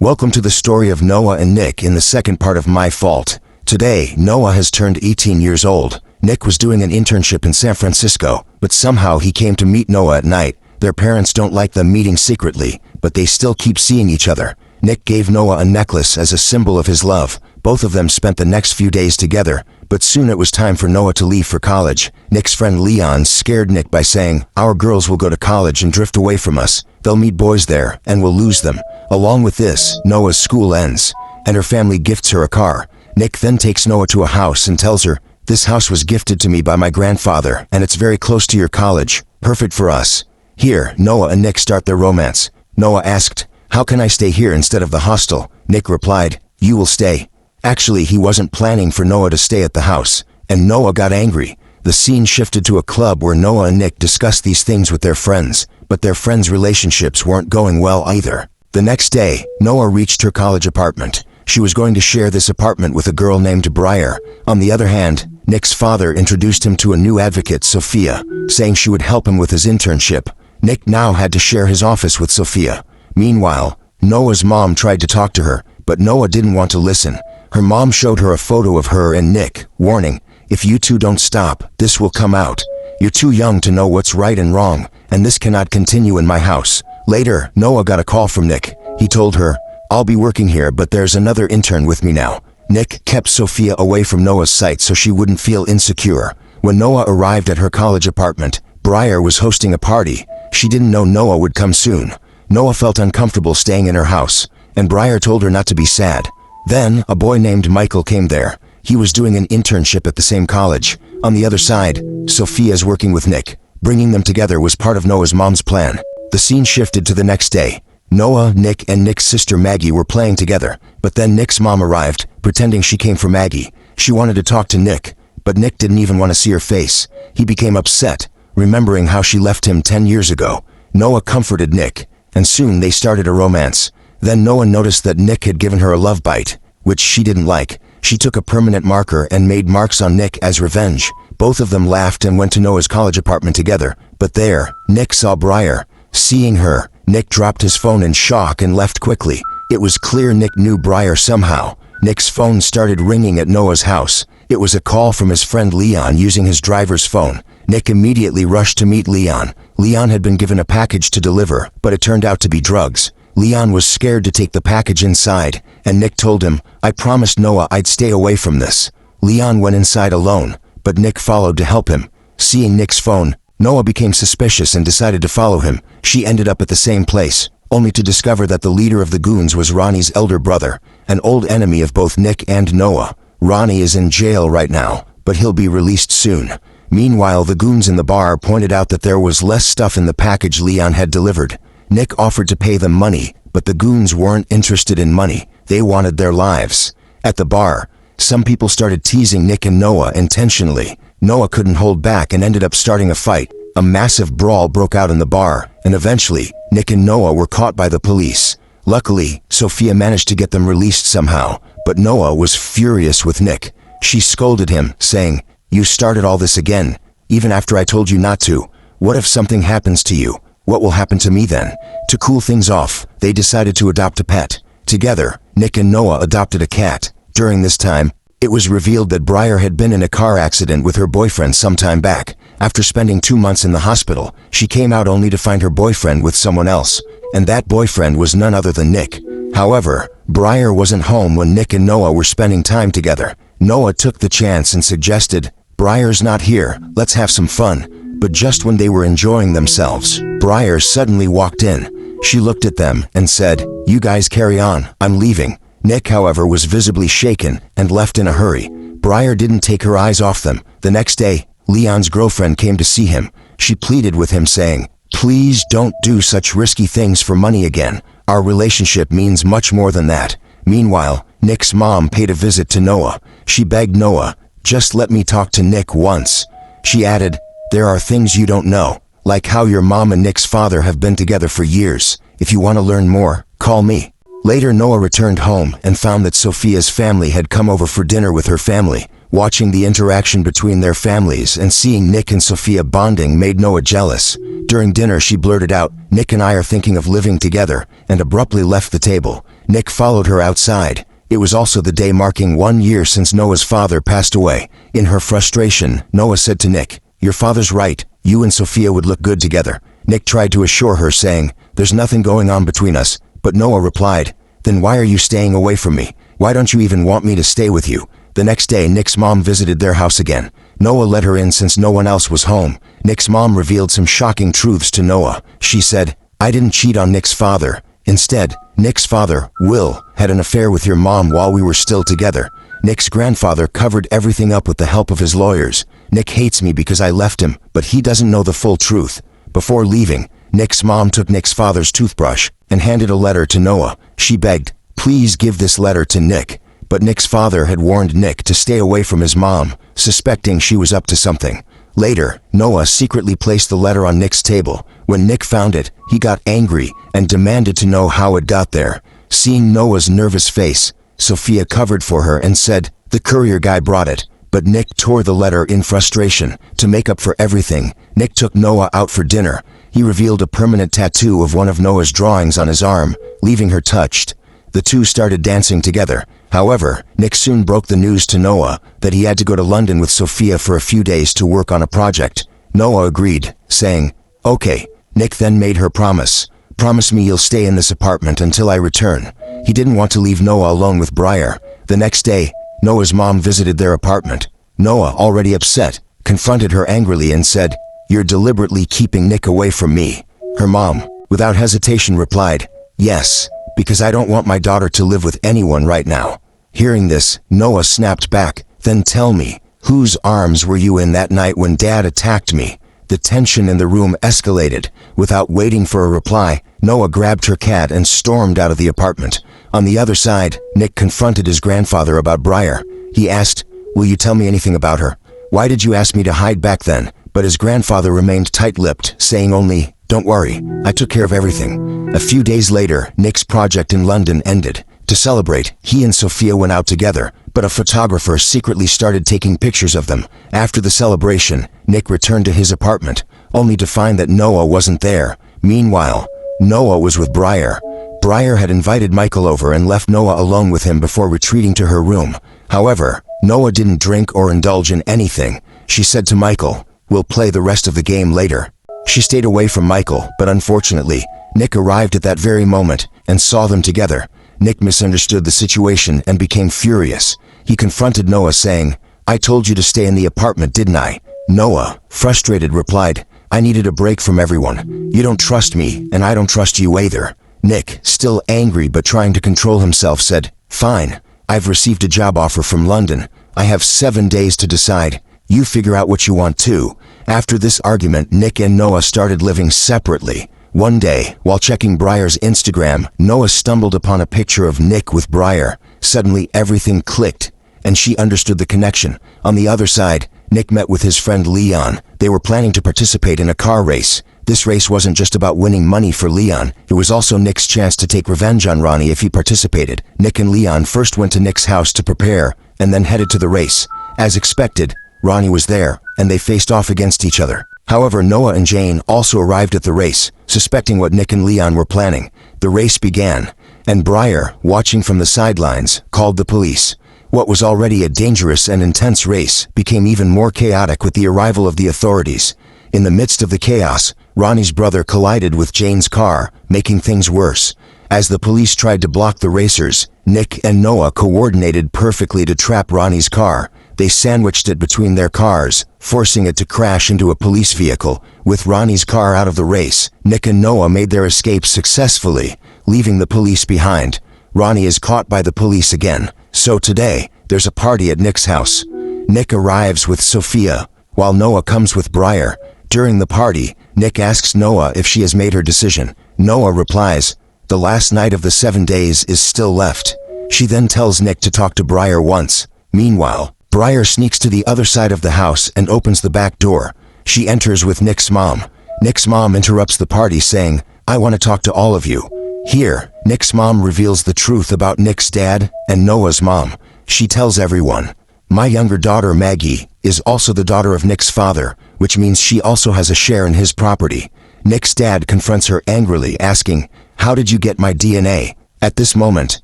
Welcome to the story of Noah and Nick in the second part of My Fault. Today, Noah has turned 18 years old. Nick was doing an internship in San Francisco, but somehow he came to meet Noah at night. Their parents don't like them meeting secretly, but they still keep seeing each other. Nick gave Noah a necklace as a symbol of his love. Both of them spent the next few days together, but soon it was time for Noah to leave for college. Nick's friend Leon scared Nick by saying, "Our girls will go to college and drift away from us. They'll meet boys there, and we'll lose them." Along with this, Noah's school ends, and her family gifts her a car. Nick then takes Noah to a house and tells her, "This house was gifted to me by my grandfather, and it's very close to your college. Perfect for us." Here, Noah and Nick start their romance. Noah asked, "How can I stay here instead of the hostel?" Nick replied, "You will stay." Actually, he wasn't planning for Noah to stay at the house, and Noah got angry. The scene shifted to a club where Noah and Nick discussed these things with their friends, but their friends' relationships weren't going well either. The next day, Noah reached her college apartment. She was going to share this apartment with a girl named Briar. On the other hand, Nick's father introduced him to a new advocate, Sophia, saying she would help him with his internship. Nick now had to share his office with Sophia. Meanwhile, Noah's mom tried to talk to her, but Noah didn't want to listen. Her mom showed her a photo of her and Nick, warning, "If you two don't stop, this will come out. You're too young to know what's right and wrong, and this cannot continue in my house." Later, Noah got a call from Nick. He told her, "I'll be working here, but there's another intern with me now." Nick kept Sophia away from Noah's sight so she wouldn't feel insecure. When Noah arrived at her college apartment, Briar was hosting a party. She didn't know Noah would come soon. Noah felt uncomfortable staying in her house, and Briar told her not to be sad. Then, a boy named Michael came there. He was doing an internship at the same college. On the other side, Sophia's working with Nick. Bringing them together was part of Noah's mom's plan. The scene shifted to the next day. Noah, Nick, and Nick's sister Maggie were playing together, but then Nick's mom arrived, pretending she came for Maggie. She wanted to talk to Nick, but Nick didn't even want to see her face. He became upset, remembering how she left him 10 years ago. Noah comforted Nick, and soon they started a romance. Then Noah noticed that Nick had given her a love bite, which she didn't like. She took a permanent marker and made marks on Nick as revenge. Both of them laughed and went to Noah's college apartment together, but there, Nick saw Briar. Seeing her, Nick dropped his phone in shock and left quickly. It was clear Nick knew Briar somehow. Nick's phone started ringing at Noah's house. It was a call from his friend Leon using his driver's phone. Nick immediately rushed to meet Leon. Leon had been given a package to deliver, but it turned out to be drugs. Leon was scared to take the package inside, and Nick told him, "I promised Noah I'd stay away from this." Leon went inside alone, but Nick followed to help him. Seeing Nick's phone, Noah became suspicious and decided to follow him. She ended up at the same place, only to discover that the leader of the goons was Ronnie's elder brother, an old enemy of both Nick and Noah. Ronnie is in jail right now, but he'll be released soon. Meanwhile, the goons in the bar pointed out that there was less stuff in the package Leon had delivered. Nick offered to pay them money, but the goons weren't interested in money. They wanted their lives. At the bar, some people started teasing Nick and Noah intentionally. Noah couldn't hold back and ended up starting a fight. A massive brawl broke out in the bar, and eventually, Nick and Noah were caught by the police. Luckily, Sophia managed to get them released somehow, but Noah was furious with Nick. She scolded him, saying, "You started all this again, even after I told you not to. What if something happens to you? What will happen to me then?" To cool things off, they decided to adopt a pet. Together, Nick and Noah adopted a cat. During this time, it was revealed that Briar had been in a car accident with her boyfriend some time back. After spending 2 months in the hospital, she came out only to find her boyfriend with someone else, and that boyfriend was none other than Nick. However, Briar wasn't home when Nick and Noah were spending time together. Noah took the chance and suggested, "Briar's not here, let's have some fun." But just when they were enjoying themselves, Briar suddenly walked in. She looked at them and said, "You guys carry on, I'm leaving." Nick, however, was visibly shaken and left in a hurry. Briar didn't take her eyes off them. The next day, Leon's girlfriend came to see him. She pleaded with him saying, "Please don't do such risky things for money again. Our relationship means much more than that." Meanwhile, Nick's mom paid a visit to Noah. She begged Noah, "Just let me talk to Nick once." She added, "There are things you don't know, like how your mom and Nick's father have been together for years. If you want to learn more, call me." Later, Noah returned home and found that Sophia's family had come over for dinner with her family. Watching the interaction between their families and seeing Nick and Sophia bonding made Noah jealous. During dinner, she blurted out, "Nick and I are thinking of living together," and abruptly left the table. Nick followed her outside. It was also the day marking 1 year since Noah's father passed away. In her frustration, Noah said to Nick, "Your father's right. You and Sophia would look good together." Nick tried to assure her, saying, "There's nothing going on between us." But Noah replied, "Then why are you staying away from me? Why don't you even want me to stay with you?" The next day, Nick's mom visited their house again. Noah let her in since no one else was home. Nick's mom revealed some shocking truths to Noah. She said, "I didn't cheat on Nick's father. Instead, Nick's father, Will, had an affair with your mom while we were still together. Nick's grandfather covered everything up with the help of his lawyers. Nick hates me because I left him, but he doesn't know the full truth." Before leaving, Nick's mom took Nick's father's toothbrush and handed a letter to Noah. She begged, "Please give this letter to Nick." But Nick's father had warned Nick to stay away from his mom, suspecting she was up to something. Later, Noah secretly placed the letter on Nick's table. When Nick found it, he got angry and demanded to know how it got there. Seeing Noah's nervous face, Sophia covered for her and said, "The courier guy brought it." But Nick tore the letter in frustration. To make up for everything, Nick took Noah out for dinner. He revealed a permanent tattoo of one of Noah's drawings on his arm, leaving her touched. The two started dancing together. However, Nick soon broke the news to Noah that he had to go to London with Sophia for a few days to work on a project. Noah agreed, saying, "Okay." Nick then made her promise. "Promise me you'll stay in this apartment until I return." He didn't want to leave Noah alone with Briar. The next day, Noah's mom visited their apartment. Noah, already upset, confronted her angrily and said, "You're deliberately keeping Nick away from me." Her mom, without hesitation, replied, "Yes, because I don't want my daughter to live with anyone right now." Hearing this, Noah snapped back, "Then tell me, whose arms were you in that night when Dad attacked me?" The tension in the room escalated. Without waiting for a reply, Noah grabbed her cat and stormed out of the apartment. On the other side, Nick confronted his grandfather about Briar. He asked, "Will you tell me anything about her? Why did you ask me to hide back then?" But his grandfather remained tight-lipped, saying only, "Don't worry, I took care of everything." A few days later, Nick's project in London ended. To celebrate, he and Sophia went out together, but a photographer secretly started taking pictures of them. After the celebration, Nick returned to his apartment, only to find that Noah wasn't there. Meanwhile, Noah was with Briar. Briar had invited Michael over and left Noah alone with him before retreating to her room. However, Noah didn't drink or indulge in anything. She said to Michael, "We'll play the rest of the game later." She stayed away from Michael, but unfortunately, Nick arrived at that very moment and saw them together. Nick misunderstood the situation and became furious. He confronted Noah, saying, "I told you to stay in the apartment, didn't I?" Noah, frustrated, replied, "I needed a break from everyone. You don't trust me, and I don't trust you either." Nick, still angry but trying to control himself, said, "Fine. I've received a job offer from London. I have 7 days to decide. You figure out what you want too." After this argument, Nick and Noah started living separately. One day, while checking Briar's Instagram, Noah stumbled upon a picture of Nick with Briar. Suddenly, everything clicked, and she understood the connection. On the other side, Nick met with his friend Leon. They were planning to participate in a car race. This race wasn't just about winning money for Leon. It was also Nick's chance to take revenge on Ronnie if he participated. Nick and Leon first went to Nick's house to prepare, and then headed to the race. As expected, Ronnie was there, and they faced off against each other. However, Noah and Jane also arrived at the race, suspecting what Nick and Leon were planning. The race began, and Briar, watching from the sidelines, called the police. What was already a dangerous and intense race became even more chaotic with the arrival of the authorities. In the midst of the chaos, Ronnie's brother collided with Jane's car, making things worse. As the police tried to block the racers, Nick and Noah coordinated perfectly to trap Ronnie's car. They sandwiched it between their cars, forcing it to crash into a police vehicle. With Ronnie's car out of the race, Nick and Noah made their escape successfully, leaving the police behind. Ronnie is caught by the police again. So today, there's a party at Nick's house. Nick arrives with Sophia, while Noah comes with Briar. During the party, Nick asks Noah if she has made her decision. Noah replies, "The last night of the 7 days is still left." She then tells Nick to talk to Briar once. Meanwhile, Briar sneaks to the other side of the house and opens the back door. She enters with Nick's mom. Nick's mom interrupts the party, saying, "I want to talk to all of you." Here, Nick's mom reveals the truth about Nick's dad and Noah's mom. She tells everyone, "My younger daughter, Maggie, is also the daughter of Nick's father, which means she also has a share in his property." Nick's dad confronts her angrily, asking, "How did you get my DNA?" At this moment,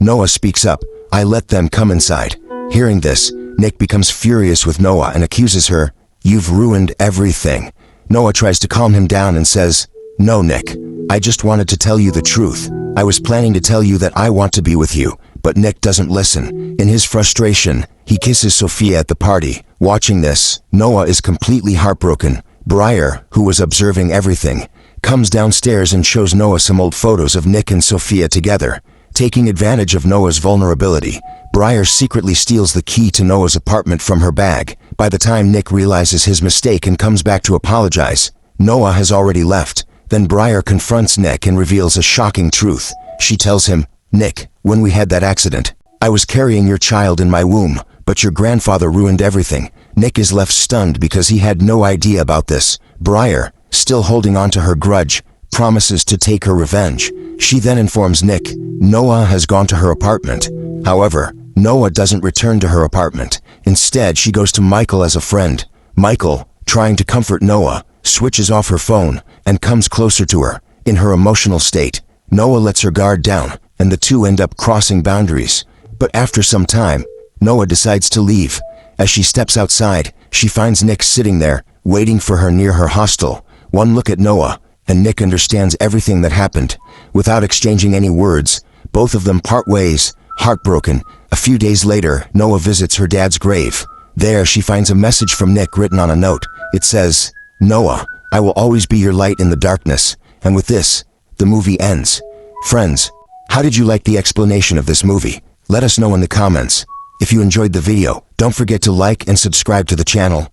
Noah speaks up. "I let them come inside." Hearing this, Nick becomes furious with Noah and accuses her. "You've ruined everything." Noah tries to calm him down and says, "No, Nick. I just wanted to tell you the truth. I was planning to tell you that I want to be with you." But Nick doesn't listen. In his frustration, he kisses Sophia at the party. Watching this, Noah is completely heartbroken. Briar, who was observing everything, comes downstairs and shows Noah some old photos of Nick and Sophia together. Taking advantage of Noah's vulnerability, Briar secretly steals the key to Noah's apartment from her bag. By the time Nick realizes his mistake and comes back to apologize, Noah has already left. Then Briar confronts Nick and reveals a shocking truth. She tells him, "Nick, when we had that accident, I was carrying your child in my womb, but your grandfather ruined everything." Nick is left stunned because he had no idea about this. Briar, still holding on to her grudge, promises to take her revenge. She then informs Nick Noah has gone to her apartment. However, Noah doesn't return to her apartment. Instead, she goes to Michael as a friend. Michael, trying to comfort Noah, switches off her phone and comes closer to her. In her emotional state, Noah lets her guard down, and the two end up crossing boundaries. But after some time, Noah decides to leave. As she steps outside, she finds Nick sitting there, waiting for her near her hostel. One look at Noah, and Nick understands everything that happened. Without exchanging any words, both of them part ways, heartbroken. A few days later, Noah visits her dad's grave. There, she finds a message from Nick written on a note. It says, "Noah, I will always be your light in the darkness." And with this, the movie ends. Friends, how did you like the explanation of this movie? Let us know in the comments. If you enjoyed the video, don't forget to like and subscribe to the channel.